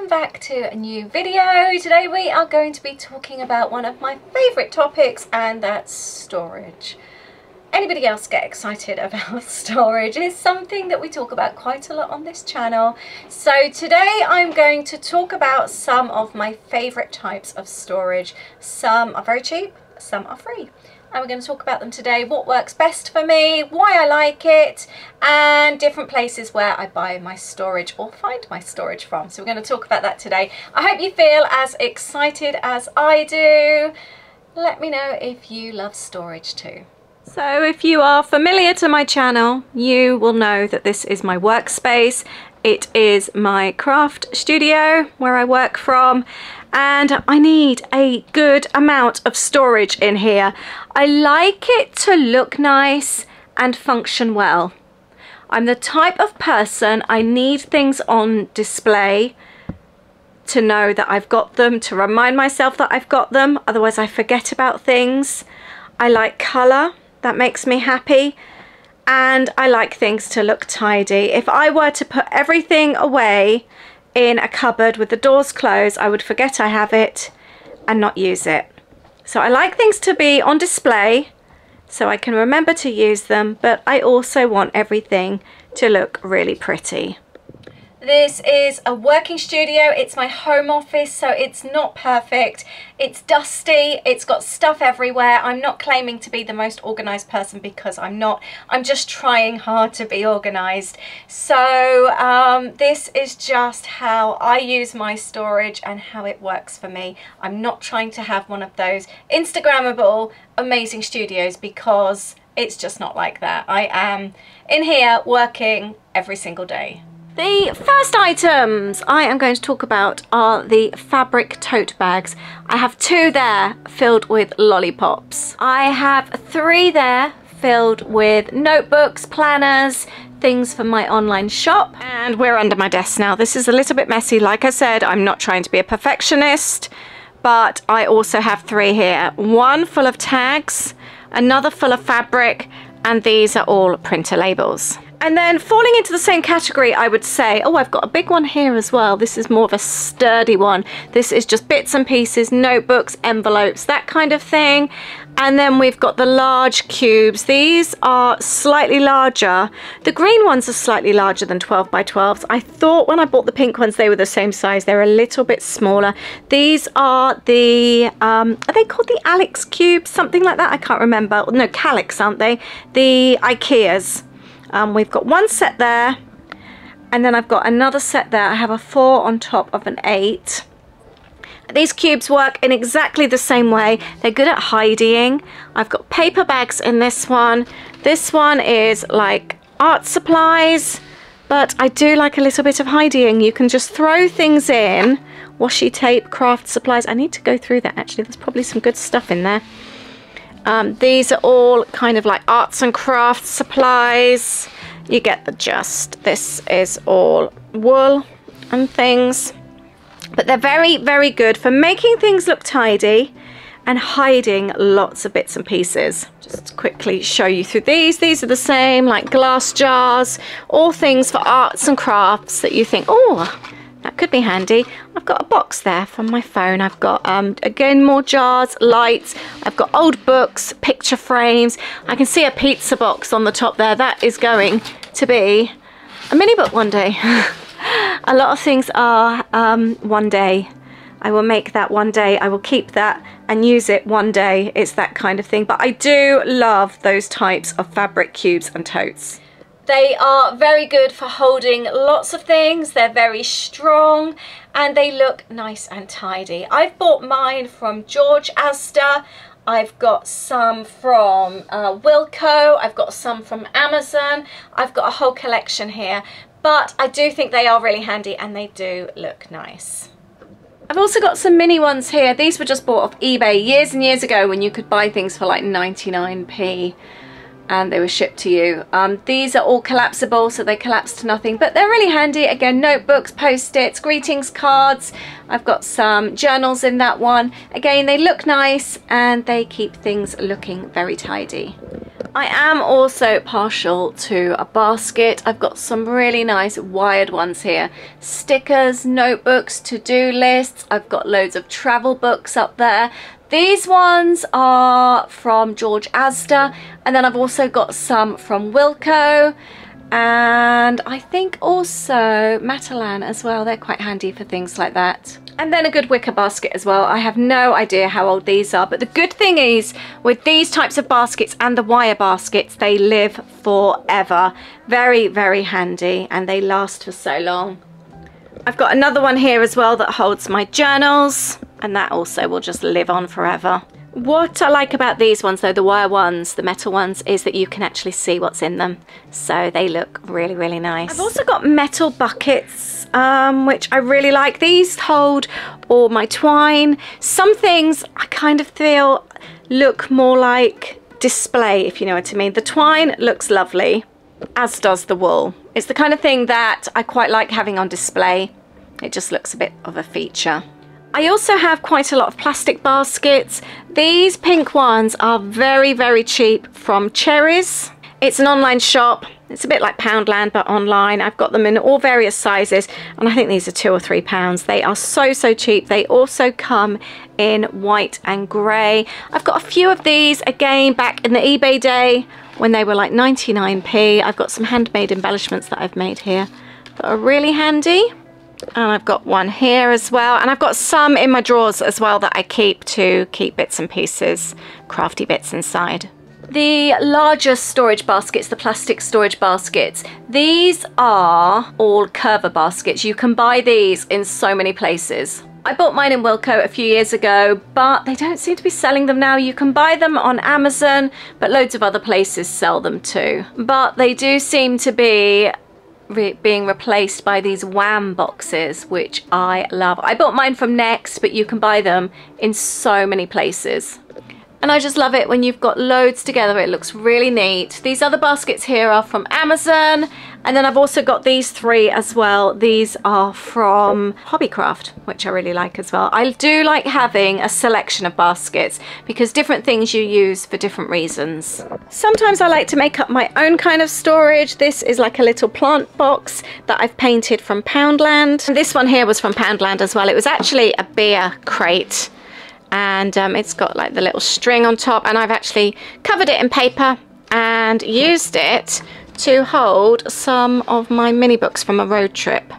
welcome back to a new video. Today we are going to be talking about one of my favourite topics, and that's storage. Anybody else get excited about storage? It's something that we talk about quite a lot on this channel. So today I'm going to talk about some of my favourite types of storage. Some are very cheap, some are free. And we're going to talk about them today, what works best for me, why I like it, and different places where I buy my storage or find my storage from. So we're going to talk about that today. I hope you feel as excited as I do. Let me know if you love storage too. So if you are familiar to my channel, you will know that this is my workspace. It is my craft studio where I work from, and I need a good amount of storage in here. I like it to look nice and function well. I'm the type of person, I need things on display to know that I've got them, to remind myself that I've got them, otherwise I forget about things. I like colour, that makes me happy. And I like things to look tidy. If I were to put everything away in a cupboard with the doors closed, I would forget I have it and not use it. So I like things to be on display so I can remember to use them, but I also want everything to look really pretty. This is a working studio. It's my home office, so it's not perfect. It's dusty, it's got stuff everywhere. I'm not claiming to be the most organized person because I'm not. I'm just trying hard to be organized. So this is just how I use my storage and how it works for me. I'm not trying to have one of those Instagrammable amazing studios because it's just not like that. I am in here working every single day. The first items I am going to talk about are the fabric tote bags. I have 2 there filled with lollipops. I have 3 there filled with notebooks, planners, things for my online shop. And we're under my desk now. This is a little bit messy. Like I said, I'm not trying to be a perfectionist, but I also have 3 here. 1 full of tags, another full of fabric, and these are all printer labels. And then falling into the same category, I would say, oh, I've got a big one here as well. This is more of a sturdy one. This is just bits and pieces, notebooks, envelopes, that kind of thing. And then we've got the large cubes. These are slightly larger. The green ones are slightly larger than 12 by 12s. I thought when I bought the pink ones, they were the same size. They're a little bit smaller. These are the, are they called the Alex cubes? Something like that, I can't remember. No, Calyx, aren't they? The Ikeas. We've got 1 set there, and then I've got another set there. I have a 4 on top of an 8. These cubes work in exactly the same way. They're good at hiding. I've got paper bags in this one. This one is like art supplies, but I do like a little bit of hiding. You can just throw things in. Washi tape, craft supplies. I need to go through that actually. There's probably some good stuff in there. These are all kind of like arts and crafts supplies. You get the gist. This is all wool and things. But they're very, very good for making things look tidy and hiding lots of bits and pieces. Just quickly show you through these. These are the same, like glass jars, all things for arts and crafts that you think, oh, that could be handy. I've got a box there from my phone. I've got, again, more jars, lights. I've got old books, picture frames. I can see a pizza box on the top there. That is going to be a mini book one day. A lot of things are one day. I will make that one day. I will keep that and use it one day. It's that kind of thing. But I do love those types of fabric cubes and totes. They are very good for holding lots of things. They're very strong and they look nice and tidy. I've bought mine from George Astor. I've got some from Wilco. I've got some from Amazon. I've got a whole collection here, but I do think they are really handy and they do look nice. I've also got some mini ones here. These were just bought off eBay years and years ago when you could buy things for like 99p. And they were shipped to you. These are all collapsible, so they collapse to nothing, but they're really handy. Again, notebooks, post-its, greetings cards. I've got some journals in that one. Again, they look nice and they keep things looking very tidy. I am also partial to a basket. I've got some really nice wired ones here. Stickers, notebooks, to-do lists. I've got loads of travel books up there. These ones are from George Asda, and then I've also got some from Wilko, and I think also Matalan as well. They're quite handy for things like that. And then a good wicker basket as well. I have no idea how old these are, but the good thing is with these types of baskets and the wire baskets, they live forever. Very, very handy, and they last for so long. I've got another one here as well that holds my journals, and that also will just live on forever. What I like about these ones though, the wire ones, the metal ones, is that you can actually see what's in them. So they look really, really nice. I've also got metal buckets, which I really like. These hold all my twine. Some things I kind of feel look more like display, if you know what I mean. The twine looks lovely, as does the wool. It's the kind of thing that I quite like having on display. It just looks a bit of a feature. I also have quite a lot of plastic baskets. These pink ones are very, very cheap from Cherries. It's an online shop. It's a bit like Poundland, but online. I've got them in all various sizes, and I think these are £2 or £3. They are so, so cheap. They also come in white and grey. I've got a few of these, again, back in the eBay day when they were like 99p. I've got some handmade embellishments that I've made here that are really handy. And I've got one here as well, and I've got some in my drawers as well that I keep to keep bits and pieces, crafty bits inside. The larger storage baskets, the plastic storage baskets, these are all curver baskets. You can buy these in so many places. I bought mine in Wilko a few years ago, but they don't seem to be selling them now. You can buy them on Amazon, but loads of other places sell them too. But they do seem to be being replaced by these Wham boxes, which I love. I bought mine from Next, but you can buy them in so many places. And I just love it when you've got loads together. It looks really neat. These other baskets here are from Amazon. And then I've also got these three as well. These are from Hobbycraft, which I really like as well. I do like having a selection of baskets because different things you use for different reasons. Sometimes I like to make up my own kind of storage. This is like a little plant box that I've painted from Poundland. And this one here was from Poundland as well. It was actually a beer crate. And it's got like the little string on top, and I've actually covered it in paper and used it to hold some of my mini books from a road trip.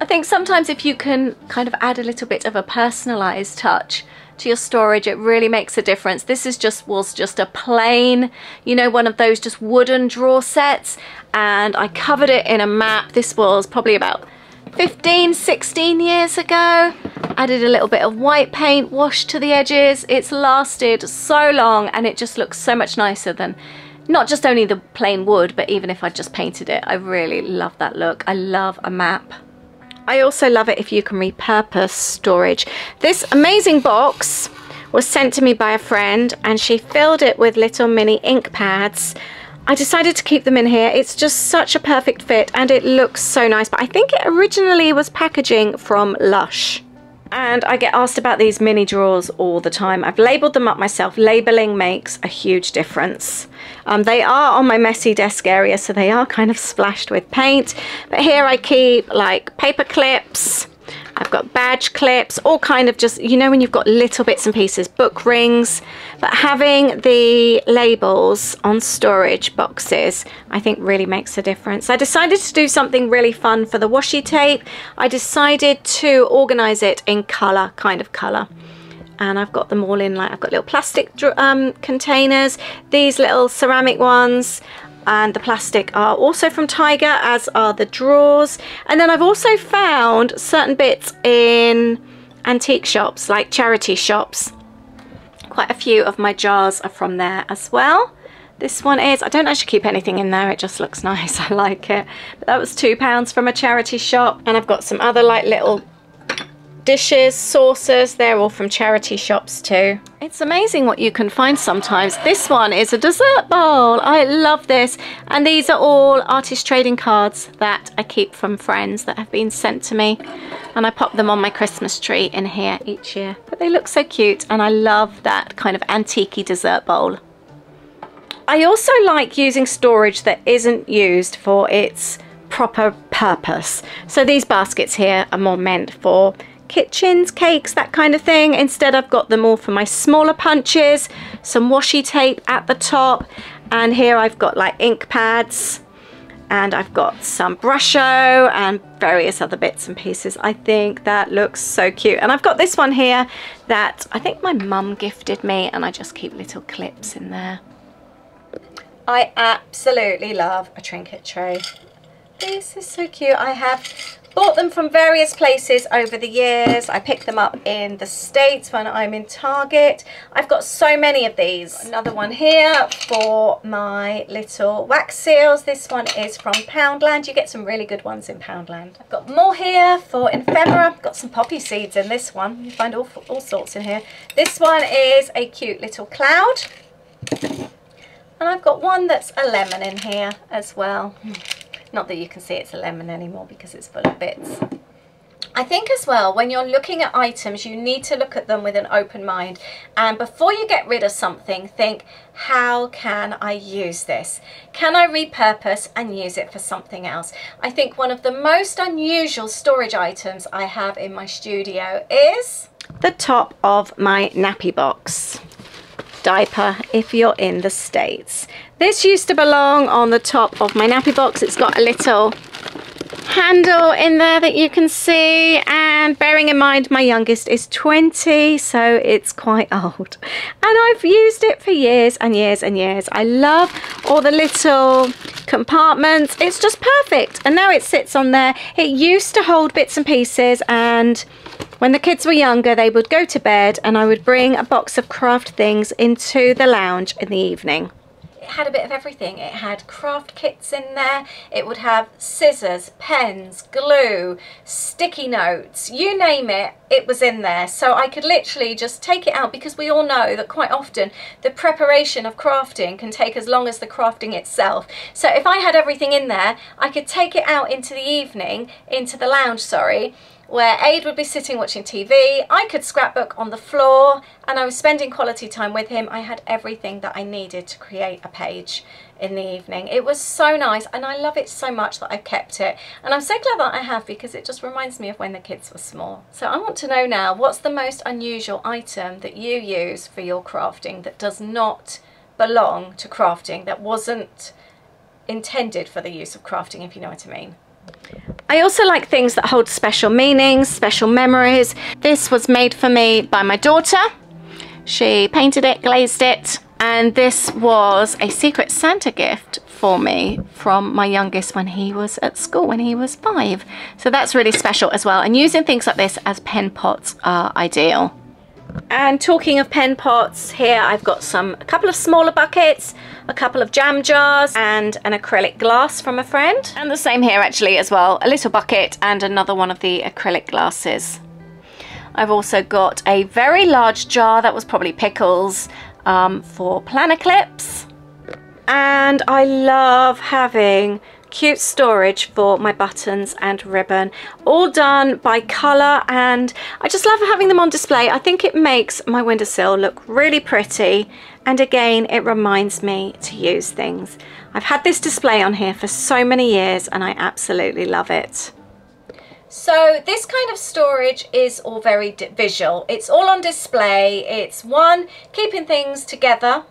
I think sometimes if you can kind of add a little bit of a personalized touch to your storage, it really makes a difference. This is was just a plain, you know, one of those just wooden drawer sets, and I covered it in a map. This was probably about 15, 16 years ago. Added a little bit of white paint, washed to the edges. It's lasted so long, and it just looks so much nicer than not just only the plain wood, but even if I just painted it. I really love that look. I love a map. I also love it if you can repurpose storage. This amazing box was sent to me by a friend, and she filled it with little mini ink pads. I decided to keep them in here. It's just such a perfect fit, and it looks so nice. But I think it originally was packaging from Lush. And I get asked about these mini drawers all the time. I've labelled them up myself. Labelling makes a huge difference. They are on my messy desk area, so they are kind of splashed with paint. But here I keep like paper clips. I've got badge clips, all kind of just, you know, when you've got little bits and pieces, book rings. But having the labels on storage boxes, I think really makes a difference. I decided to do something really fun for the washi tape. I decided to organize it in color, kind of color. And I've got them all in, like, I've got little plastic containers, these little ceramic ones. And the plastic are also from Tiger, as are the drawers. And then I've also found certain bits in antique shops, like charity shops. Quite a few of my jars are from there as well. This one is, I don't actually keep anything in there, it just looks nice, I like it. But that was £2 from a charity shop. And I've got some other like little dishes, saucers, they're all from charity shops too. It's amazing what you can find sometimes. This one is a dessert bowl. I love this. And these are all artist trading cards that I keep from friends that have been sent to me. And I pop them on my Christmas tree in here each year. But they look so cute, and I love that kind of antique-y dessert bowl. I also like using storage that isn't used for its proper purpose. So these baskets here are more meant for kitchens, cakes, that kind of thing. Instead, I've got them all for my smaller punches, some washi tape at the top, and here I've got like ink pads, and I've got some Brusho and various other bits and pieces. I think that looks so cute. And I've got this one here that I think my mum gifted me, and I just keep little clips in there. I absolutely love a trinket tray. This is so cute. I have bought them from various places over the years. I pick them up in the States when I'm in Target. I've got so many of these. Another one here for my little wax seals. This one is from Poundland. You get some really good ones in Poundland. I've got more here for ephemera. I've got some poppy seeds in this one. You find all sorts in here. This one is a cute little cloud. And I've got one that's a lemon in here as well. Not that you can see it's a lemon anymore because it's full of bits. I think as well, when you're looking at items, you need to look at them with an open mind. And before you get rid of something, think, how can I use this? Can I repurpose and use it for something else? I think one of the most unusual storage items I have in my studio is the top of my nappy box. Diaper if you're in the States. This used to belong on the top of my nappy box. It's got a little handle in there that you can see, and bearing in mind my youngest is 20, so it's quite old, and I've used it for years and years and years. I love all the little compartments. It's just perfect, and now it sits on there. It used to hold bits and pieces, and when the kids were younger, they would go to bed and I would bring a box of craft things into the lounge in the evening. It had a bit of everything. It had craft kits in there. It would have scissors, pens, glue, sticky notes, you name it, it was in there. So I could literally just take it out, because we all know that quite often the preparation of crafting can take as long as the crafting itself. So if I had everything in there, I could take it out into the evening, into the lounge, sorry, where Aid would be sitting watching TV, I could scrapbook on the floor, and I was spending quality time with him. I had everything that I needed to create a page in the evening. It was so nice, and I love it so much that I've kept it. And I'm so glad that I have, because it just reminds me of when the kids were small. So I want to know now, what's the most unusual item that you use for your crafting that does not belong to crafting, that wasn't intended for the use of crafting, if you know what I mean? I also like things that hold special meanings, special memories. This was made for me by my daughter. She painted it, glazed it, and this was a Secret Santa gift for me from my youngest when he was at school, when he was 5. So that's really special as well. And using things like this as pen pots are ideal. And talking of pen pots, here I've got a couple of smaller buckets, a couple of jam jars, and an acrylic glass from a friend. And the same here actually as well, a little bucket and another one of the acrylic glasses. I've also got a very large jar, that was probably pickles, for planner clips. And I love having cute storage for my buttons and ribbon, all done by colour, and I just love having them on display. I think it makes my windowsill look really pretty, and again it reminds me to use things. I've had this display on here for so many years and I absolutely love it. So this kind of storage is all very visual. It's all on display. It's one, keeping things together.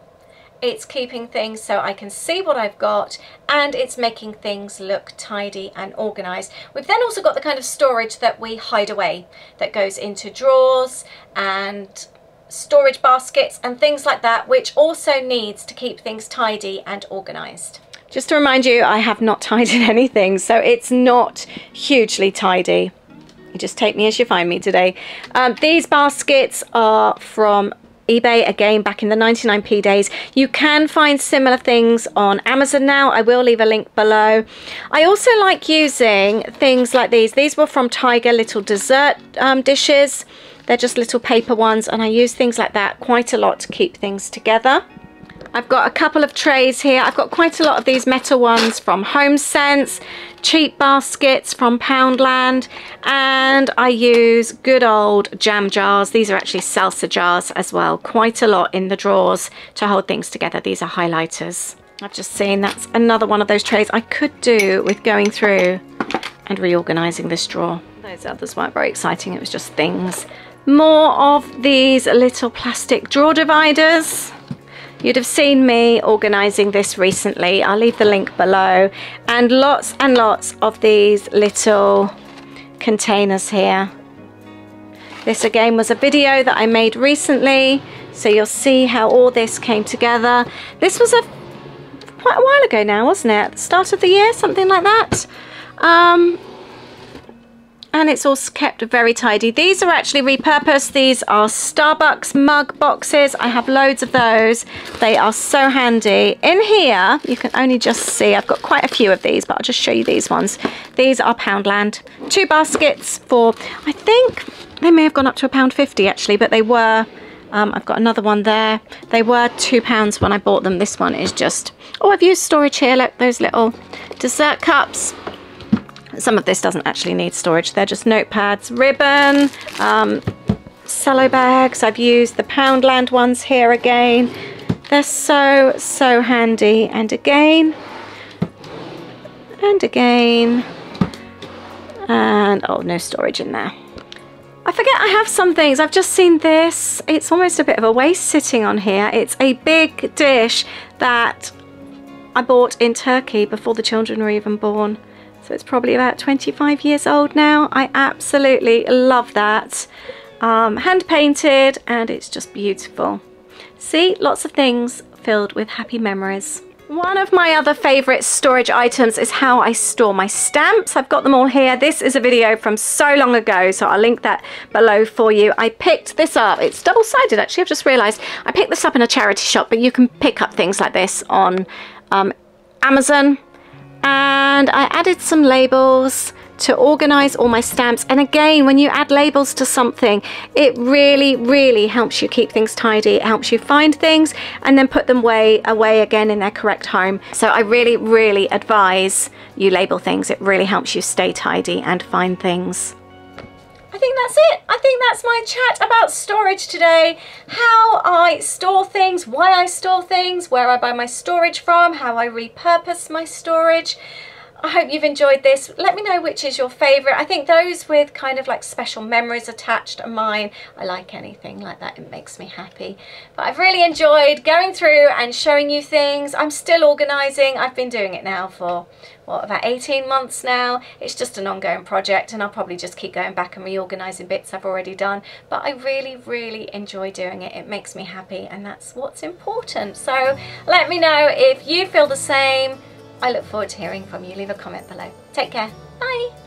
It's keeping things so I can see what I've got, and it's making things look tidy and organised. We've then also got the kind of storage that we hide away, that goes into drawers and storage baskets and things like that, which also needs to keep things tidy and organised. Just to remind you, I have not tidied anything, so it's not hugely tidy. You just take me as you find me today. These baskets are from eBay, again back in the 99p days. You can find similar things on Amazon now. I will leave a link below. I also like using things like these. These were from Tiger, little dessert dishes. They're just little paper ones, and I use things like that quite a lot to keep things together. I've got a couple of trays here. I've got quite a lot of these metal ones from HomeSense, cheap baskets from Poundland, and I use good old jam jars. These are actually salsa jars as well. Quite a lot in the drawers to hold things together. These are highlighters. I've just seen that's another one of those trays I could do with going through and reorganizing this drawer. Those others weren't very exciting, it was just things. More of these little plastic drawer dividers. You'd have seen me organising this recently. I'll leave the link below. And lots of these little containers here. This again was a video that I made recently, so you'll see how all this came together. This was quite a while ago now, wasn't it? At the start of the year, something like that. And it's all kept very tidy. These are actually repurposed. These are Starbucks mug boxes. I have loads of those. They are so handy. In here, you can only just see, I've got quite a few of these, but I'll just show you these ones. These are Poundland. 2 baskets for, I think they may have gone up to £1.50 actually, but they were, I've got another one there. They were £2 when I bought them. This one is just, oh, I've used storage here. Look, those little dessert cups. Some of this doesn't actually need storage. They're just notepads, ribbon, cello bags. I've used the Poundland ones here again. They're so handy. And again, and oh, no storage in there. I forget I have some things. I've just seen this. It's almost a bit of a waste sitting on here. It's a big dish that I bought in Turkey before the children were even born. So it's probably about 25 years old now. I absolutely love that. Hand painted, and it's just beautiful. See, lots of things filled with happy memories. One of my other favourite storage items is how I store my stamps. I've got them all here. This is a video from so long ago, so I'll link that below for you. I picked this up. It's double-sided actually, I've just realised. I picked this up in a charity shop, but you can pick up things like this on Amazon. And I added some labels to organize all my stamps. And again, when you add labels to something, it really helps you keep things tidy. It helps you find things and then put them away again in their correct home. So I really advise you label things. It really helps you stay tidy and find things. I think that's it. I think that's my chat about storage today. How I store things, why I store things, where I buy my storage from, how I repurpose my storage. I hope you've enjoyed this. Let me know which is your favourite. I think those with kind of like special memories attached are mine. I like anything like that. It makes me happy. But I've really enjoyed going through and showing you things. I'm still organising. I've been doing it now for, what, about 18 months now. It's just an ongoing project, and I'll probably just keep going back and reorganising bits I've already done. But I really enjoy doing it. It makes me happy, and that's what's important. So let me know if you feel the same. I look forward to hearing from you. Leave a comment below. Take care. Bye.